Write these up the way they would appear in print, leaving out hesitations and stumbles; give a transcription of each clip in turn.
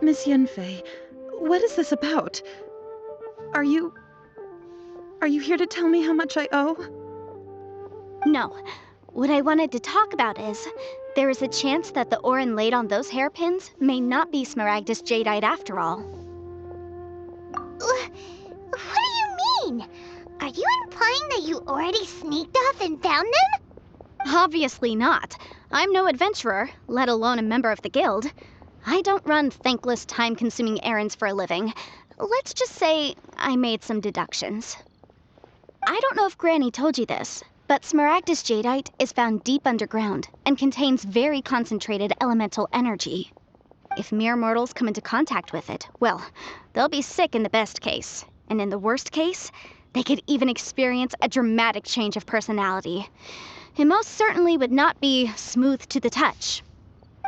Miss Yenfei, what is this about? Are you here to tell me how much I owe? No. What I wanted to talk about is, there is a chance that the Orin laid on those hairpins may not be Smaragdus Jadeite after all. What do you mean? Are you implying that you already sneaked off and found them? Obviously not. I'm no adventurer, let alone a member of the guild. I don't run thankless, time-consuming errands for a living. Let's just say I made some deductions. I don't know if Granny told you this, but Smaragdus Jadeite is found deep underground and contains very concentrated elemental energy. If mere mortals come into contact with it, well, they'll be sick in the best case. And in the worst case, they could even experience a dramatic change of personality. It most certainly would not be smooth to the touch.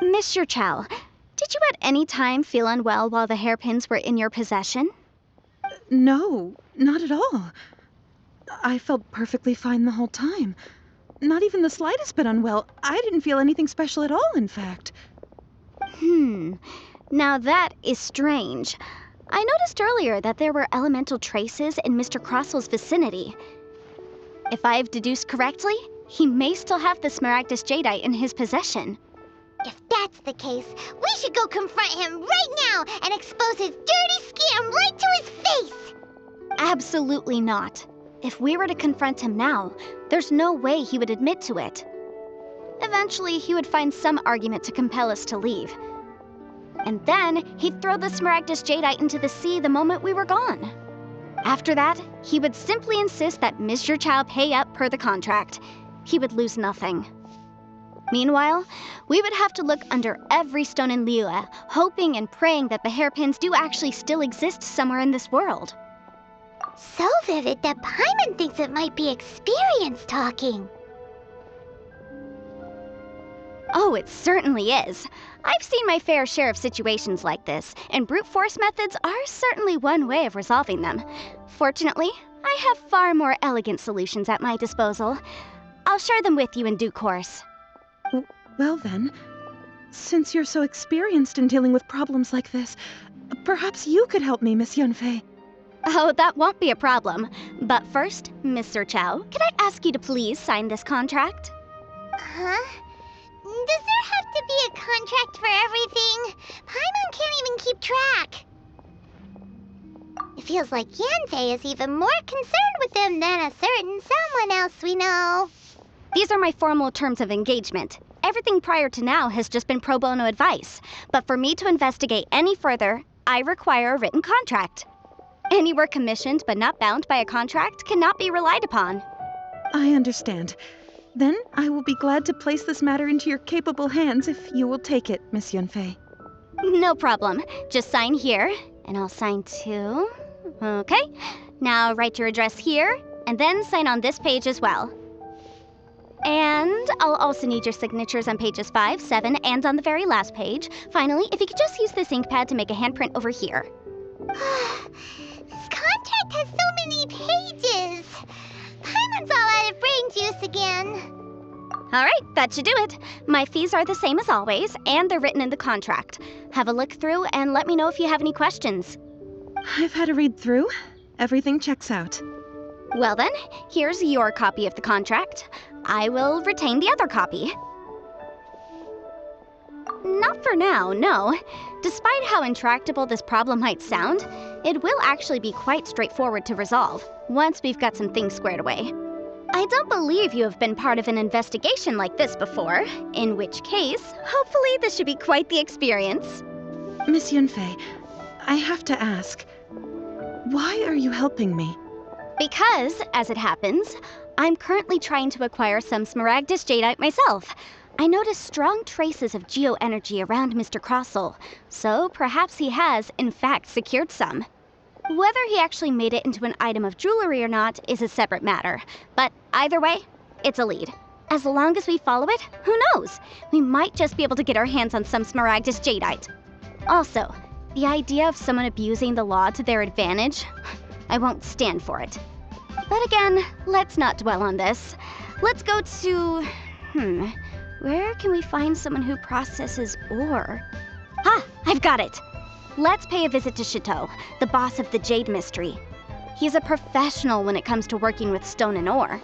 Mr. Chow, did you at any time feel unwell while the hairpins were in your possession? No, not at all. I felt perfectly fine the whole time. Not even the slightest bit unwell. I didn't feel anything special at all, in fact. Now that is strange. I noticed earlier that there were elemental traces in Mr. Crossel's vicinity. If I've deduced correctly, he may still have the Smaragdus Jadeite in his possession. If that's the case, we should go confront him right now and expose his dirty scam right to his face! Absolutely not. If we were to confront him now, there's no way he would admit to it. Eventually, he would find some argument to compel us to leave. And then, he'd throw the Smaragdus Jadeite into the sea the moment we were gone. After that, he would simply insist that Mr. Chow pay up per the contract. He would lose nothing. Meanwhile, we would have to look under every stone in Liyue, hoping and praying that the hairpins do actually still exist somewhere in this world. So vivid that Paimon thinks it might be experience talking. Oh, it certainly is. I've seen my fair share of situations like this, and brute force methods are certainly one way of resolving them. Fortunately, I have far more elegant solutions at my disposal. I'll share them with you in due course. Well then, since you're so experienced in dealing with problems like this, perhaps you could help me, Miss Yenfei. Oh, that won't be a problem. But first, Mr. Chow, can I ask you to please sign this contract? Huh? Does there have to be a contract for everything? Paimon can't even keep track. It feels like Yanfei is even more concerned with them than a certain someone else we know. These are my formal terms of engagement. Everything prior to now has just been pro bono advice. But for me to investigate any further, I require a written contract. Any work commissioned but not bound by a contract cannot be relied upon. I understand. Then I will be glad to place this matter into your capable hands if you will take it, Miss Yenfei. No problem. Just sign here, and I'll sign too. Okay. Now write your address here, and then sign on this page as well. And I'll also need your signatures on pages 5, 7, and on the very last page. Finally, if you could just use this ink pad to make a handprint over here. This contract has so many pages. Paimon's all out of brain juice again. Alright, that should do it. My fees are the same as always, and they're written in the contract. Have a look through and let me know if you have any questions. I've had a read through. Everything checks out. Well then, here's your copy of the contract. I will retain the other copy. Not for now, no. Despite how intractable this problem might sound, it will actually be quite straightforward to resolve, once we've got some things squared away. I don't believe you have been part of an investigation like this before, in which case, hopefully this should be quite the experience. Miss Yenfei, I have to ask, why are you helping me? Because, as it happens, I'm currently trying to acquire some Smaragdus Jadeite myself. I noticed strong traces of geoenergy around Mr. Crossel, so perhaps he has, in fact, secured some. Whether he actually made it into an item of jewelry or not is a separate matter, but either way, it's a lead. As long as we follow it, who knows? We might just be able to get our hands on some Smaragdus Jadeite. Also, the idea of someone abusing the law to their advantage, I won't stand for it. But again, let's not dwell on this. Let's go to... where can we find someone who processes ore? Ah, I've got it! Let's pay a visit to Chateau, the boss of the Jade Mystery. He's a professional when it comes to working with stone and ore.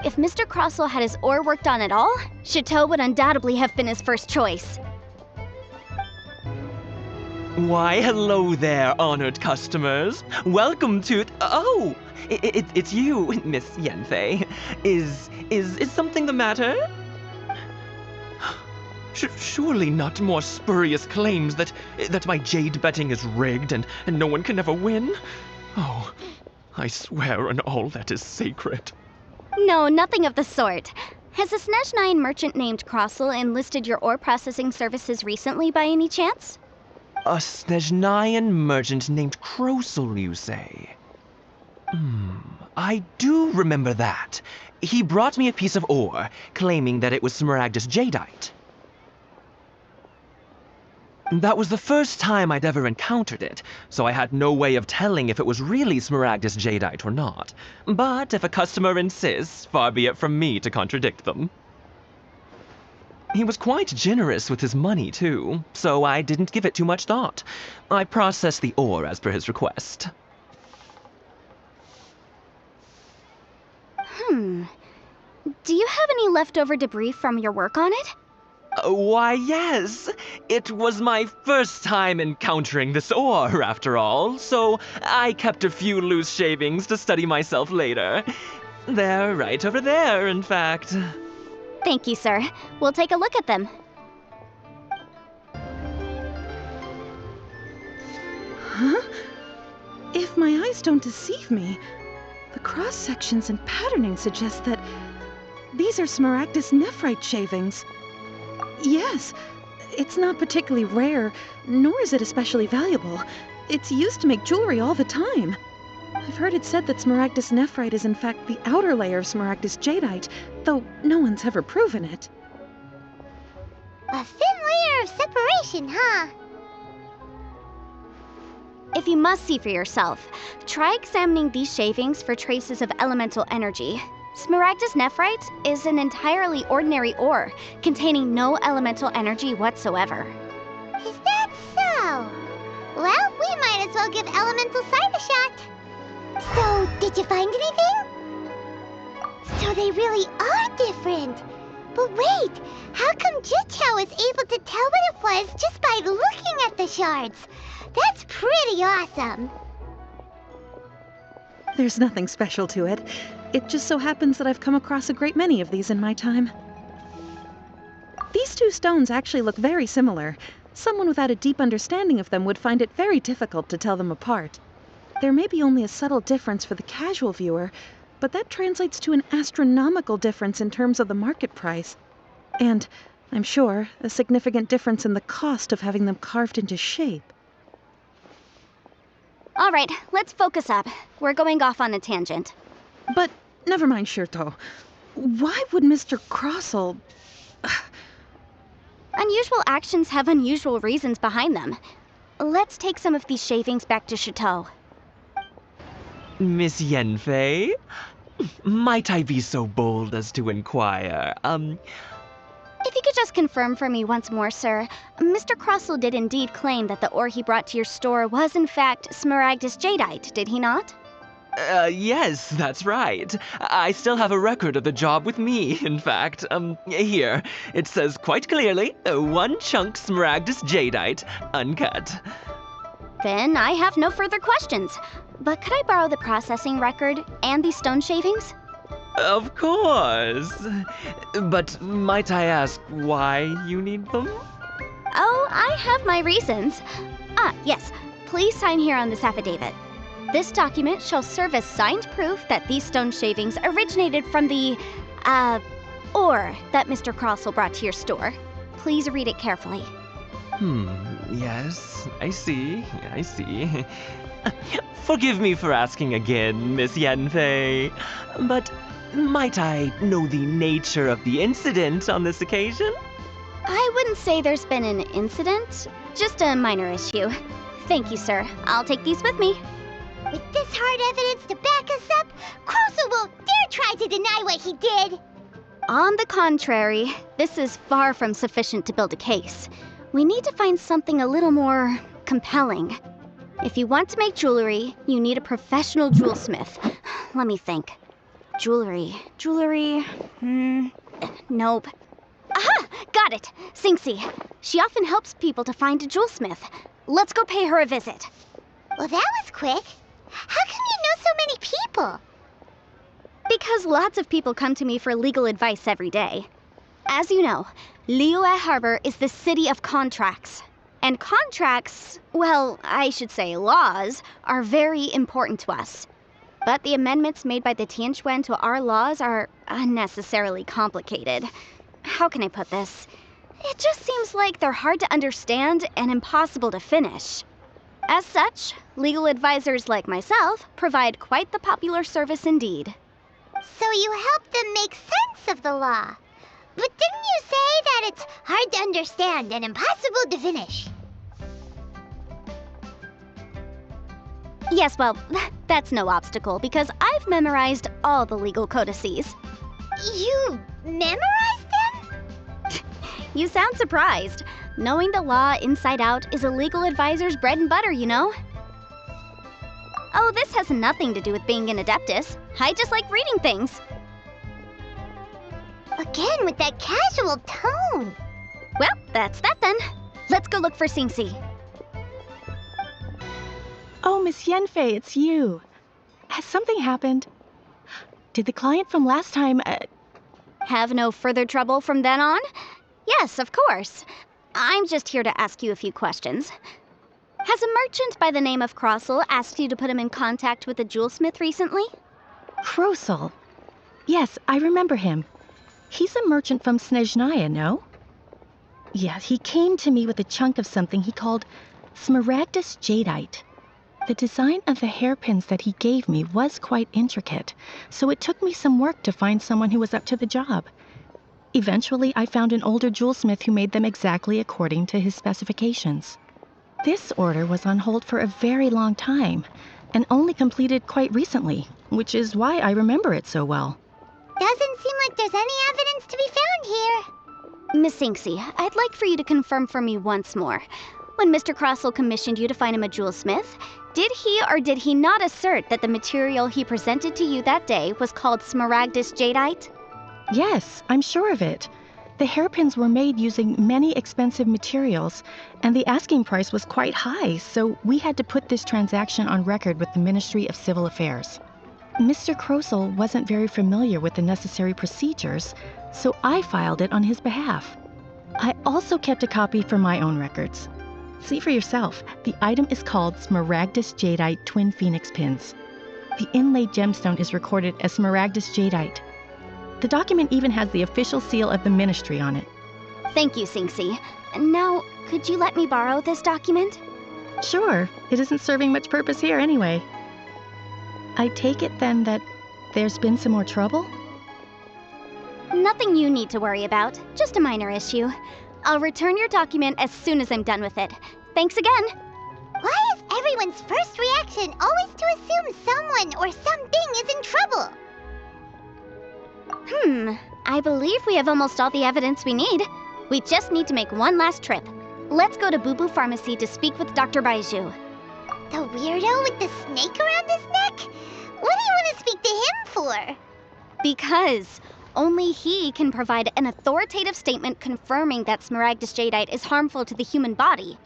If Mr. Crossell had his ore worked on at all, Chateau would undoubtedly have been his first choice. Why, hello there, honored customers. Welcome to... Oh! It's you, Miss Yenfei. Is something the matter? Surely not more spurious claims that my jade betting is rigged and no one can ever win? Oh, I swear on all that is sacred. No, nothing of the sort. Has a Snezhnine merchant named Crossell enlisted your ore processing services recently by any chance? A Snezhnine merchant named Crossell, you say? I do remember that. He brought me a piece of ore, claiming that it was Smaragdus Jadeite. That was the first time I'd ever encountered it, so I had no way of telling if it was really Smaragdus Jadeite or not. But if a customer insists, far be it from me to contradict them. He was quite generous with his money, too, so I didn't give it too much thought. I processed the ore as per his request. Do you have any leftover debris from your work on it? Why, yes. It was my first time encountering this ore, after all, so I kept a few loose shavings to study myself later. They're right over there, in fact. Thank you, sir. We'll take a look at them. Huh? If my eyes don't deceive me, the cross-sections and patterning suggest that these are Smaragdus nephrite shavings. Yes, it's not particularly rare, nor is it especially valuable. It's used to make jewelry all the time. I've heard it said that Smaragdus nephrite is in fact the outer layer of Smaragdus jadeite, though no one's ever proven it. A thin layer of separation, huh? If you must see for yourself, try examining these shavings for traces of elemental energy. Smaragdus nephrite is an entirely ordinary ore, containing no elemental energy whatsoever. Is that so? Well, we might as well give elemental sight a shot. So, did you find anything? So they really are different. But wait, how come Jichao is able to tell what it was just by looking at the shards? That's pretty awesome. There's nothing special to it. It just so happens that I've come across a great many of these in my time. These two stones actually look very similar. Someone without a deep understanding of them would find it very difficult to tell them apart. There may be only a subtle difference for the casual viewer, but that translates to an astronomical difference in terms of the market price. And, I'm sure, a significant difference in the cost of having them carved into shape. All right, let's focus up. We're going off on a tangent. But never mind, Shirto. Why would Mr. Crossell... Unusual actions have unusual reasons behind them. Let's take some of these shavings back to Chateau. Miss Yenfei? Might I be so bold as to inquire, If you could just confirm for me once more, sir, Mr. Crossell did indeed claim that the ore he brought to your store was in fact Smaragdus Jadeite, did he not? Yes, that's right. I still have a record of the job with me, in fact. Here. It says quite clearly, 1 chunk Smaragdus Jadeite, uncut. Then I have no further questions. But could I borrow the processing record and these stone shavings? Of course. But might I ask why you need them? Oh, I have my reasons. Yes. Please sign here on this affidavit. This document shall serve as signed proof that these stone shavings originated from the, ore that Mr. Crossell brought to your store. Please read it carefully. Yes, I see. Forgive me for asking again, Miss Yenfei, but might I know the nature of the incident on this occasion? I wouldn't say there's been an incident, just a minor issue. Thank you, sir. I'll take these with me. With this hard evidence to back us up, Crossell won't dare try to deny what he did. On the contrary, this is far from sufficient to build a case. We need to find something a little more compelling. If you want to make jewelry, you need a professional jewelsmith. Let me think. Jewelry. Nope. Aha! Got it! Sinxie. She often helps people to find a jewelsmith. Let's go pay her a visit. Well, that was quick. How come you know so many people? Because lots of people come to me for legal advice every day. As you know, Liyue Harbor is the city of contracts. And contracts, well, I should say laws, are very important to us. But the amendments made by the Tianquan to our laws are unnecessarily complicated. How can I put this? It just seems like they're hard to understand and impossible to finish. As such, legal advisors like myself provide quite the popular service indeed. So you help them make sense of the law. But didn't you say that it's hard to understand and impossible to finish? Yes, well, that's no obstacle because I've memorized all the legal codices. You memorized them? You sound surprised. Knowing the law inside out is a legal advisor's bread and butter, you know? Oh, this has nothing to do with being an adeptus. I just like reading things. Again, with that casual tone. Well, that's that then. Let's go look for Sinxie. Oh, Miss Yanfei, it's you. Has something happened? Did the client from last time, Have no further trouble from then on? Yes, of course. I'm just here to ask you a few questions. Has a merchant by the name of Crossel asked you to put him in contact with a jewelsmith recently? Krosel? Yes, I remember him. He's a merchant from Snezhnaya, no? Yeah, he came to me with a chunk of something he called Smaragdus Jadeite. The design of the hairpins that he gave me was quite intricate, so it took me some work to find someone who was up to the job. Eventually, I found an older jewelsmith who made them exactly according to his specifications. This order was on hold for a very long time, and only completed quite recently, which is why I remember it so well. Doesn't seem like there's any evidence to be found here. Miss Sinxie, I'd like for you to confirm for me once more. When Mr. Crossel commissioned you to find him a jewelsmith, did he or did he not assert that the material he presented to you that day was called Smaragdus Jadeite? Yes, I'm sure of it. The hairpins were made using many expensive materials, and the asking price was quite high, so we had to put this transaction on record with the Ministry of Civil Affairs. Mr. Krosel wasn't very familiar with the necessary procedures, so I filed it on his behalf. I also kept a copy for my own records. See for yourself, the item is called Smaragdus Jadeite Twin Phoenix Pins. The inlaid gemstone is recorded as Smaragdus Jadeite. The document even has the official seal of the ministry on it. Thank you, Sinxie. Now, could you let me borrow this document? Sure, it isn't serving much purpose here anyway. I take it then that there's been some more trouble? Nothing you need to worry about, just a minor issue. I'll return your document as soon as I'm done with it. Thanks again! Why is everyone's first reaction always to assume someone or something is in trouble? I believe we have almost all the evidence we need. We just need to make one last trip. Let's go to Boo Boo Pharmacy to speak with Dr. Baiju. The weirdo with the snake around his neck? What do you want to speak to him for? Because only he can provide an authoritative statement confirming that Smaragdus Jadeite is harmful to the human body.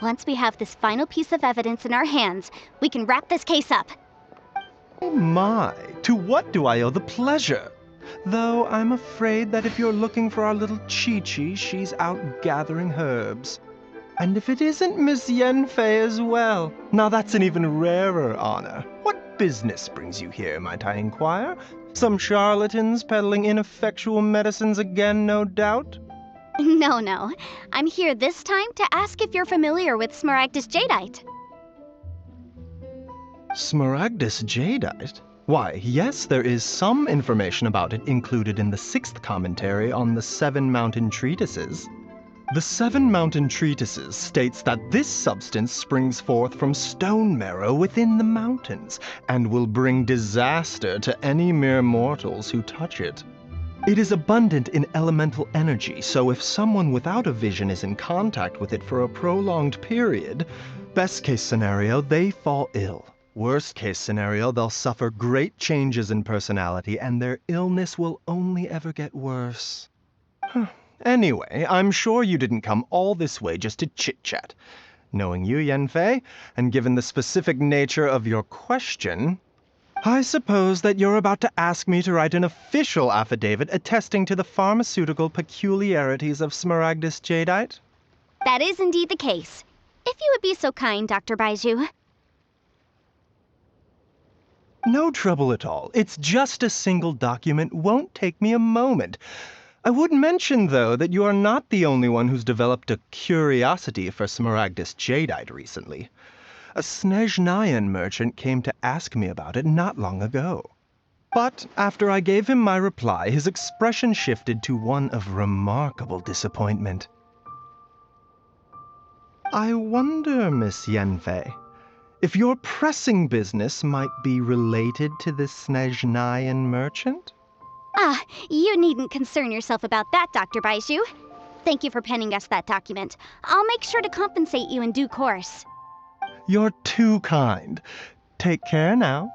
Once we have this final piece of evidence in our hands, we can wrap this case up. Oh my, to what do I owe the pleasure? Though I'm afraid that if you're looking for our little Chi-Chi, she's out gathering herbs. And if it isn't Miss Yanfei as well, now that's an even rarer honor. What business brings you here, might I inquire? Some charlatans peddling ineffectual medicines again, no doubt? No. I'm here this time to ask if you're familiar with Smaragdus Jadeite. Smaragdus Jadeite? Why, yes, there is some information about it included in the 6th commentary on the 7 Mountain Treatises. The 7 Mountain Treatises states that this substance springs forth from stone marrow within the mountains, and will bring disaster to any mere mortals who touch it. It is abundant in elemental energy, so if someone without a vision is in contact with it for a prolonged period, Best case scenario, they fall ill. Worst case scenario, they'll suffer great changes in personality and their illness will only ever get worse. Anyway, I'm sure you didn't come all this way just to chit-chat. Knowing you, Yanfei, and given the specific nature of your question, I suppose that you're about to ask me to write an official affidavit attesting to the pharmaceutical peculiarities of Smaragdus Jadeite? That is indeed the case. If you would be so kind, Dr. Baiju. No trouble at all. It's just a single document. Won't take me a moment. I would mention, though, that you are not the only one who's developed a curiosity for Smaragdus Jadeite recently. A Snezhnayan merchant came to ask me about it not long ago. But after I gave him my reply, his expression shifted to one of remarkable disappointment. I wonder, Miss Yanfei, if your pressing business might be related to this Snezhnayan merchant? Ah, you needn't concern yourself about that, Dr. Baiju. Thank you for penning us that document. I'll make sure to compensate you in due course. You're too kind. Take care now.